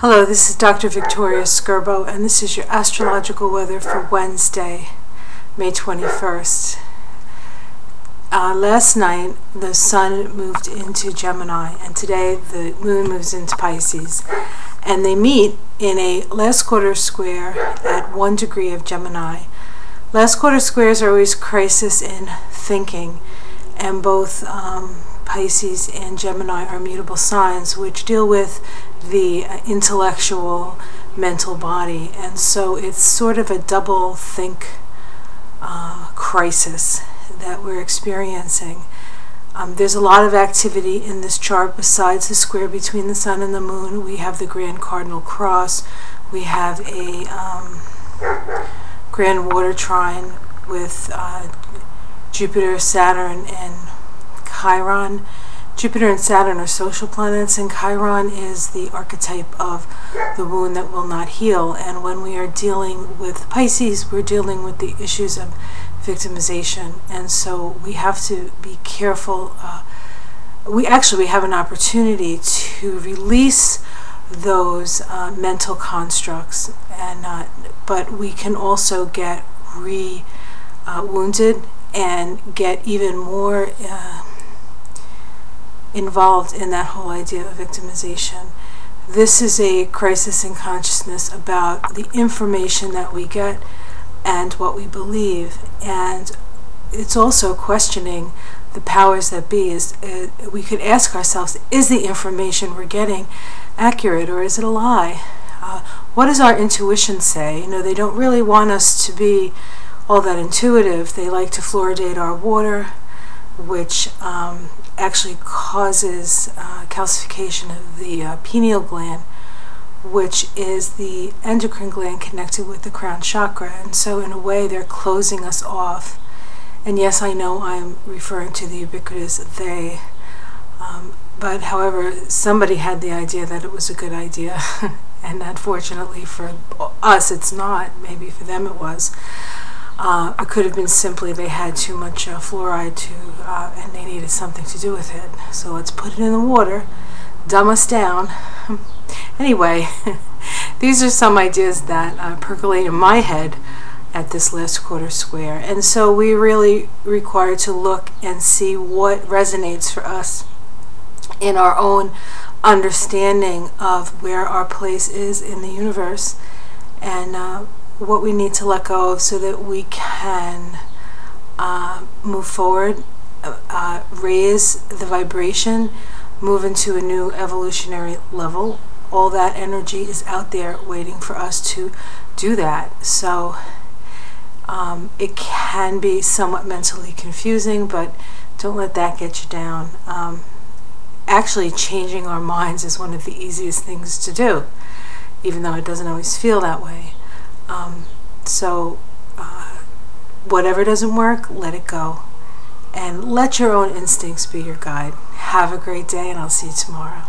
Hello, this is Dr. Victoria Skirbo, and this is your astrological weather for Wednesday, May 21st. Last night, the sun moved into Gemini, and today the moon moves into Pisces. And they meet in a last quarter square at 1 degree of Gemini. Last quarter squares are always crisis in thinking, and both Pisces and Gemini are mutable signs which deal with the intellectual mental body, and so it's sort of a double think crisis that we're experiencing. There's a lot of activity in this chart besides the square between the sun and the moon. We have the Grand Cardinal Cross, we have a Grand Water Trine with Jupiter, Saturn, and Chiron. Jupiter and Saturn are social planets, and Chiron is the archetype of the wound that will not heal. And when we are dealing with Pisces, we're dealing with the issues of victimization, and so we have to be careful. We have an opportunity to release those mental constructs, and but we can also get wounded and get even more involved in that whole idea of victimization. This is a crisis in consciousness about the information that we get and what we believe, and it's also questioning the powers that be. We could ask ourselves, is the information we're getting accurate, or is it a lie? What does our intuition say? They don't really want us to be all that intuitive. They like to fluoridate our water, which actually causes calcification of the pineal gland, which is the endocrine gland connected with the crown chakra. And so in a way they're closing us off. And yes, I know I'm referring to the ubiquitous they, but however, somebody had the idea that it was a good idea, and unfortunately for us it's not. Maybe for them it was. It could have been simply they had too much fluoride and they needed something to do with it. So let's put it in the water, dumb us down. Anyway, these are some ideas that percolate in my head at this last quarter square. And so we really require to look and see what resonates for us in our own understanding of where our place is in the universe, and what we need to let go of so that we can move forward, raise the vibration, move into a new evolutionary level. All that energy is out there waiting for us to do that. So it can be somewhat mentally confusing, but don't let that get you down. Actually, changing our minds is one of the easiest things to do, even though it doesn't always feel that way. Whatever doesn't work, let it go, and let your own instincts be your guide. Have a great day, and I'll see you tomorrow.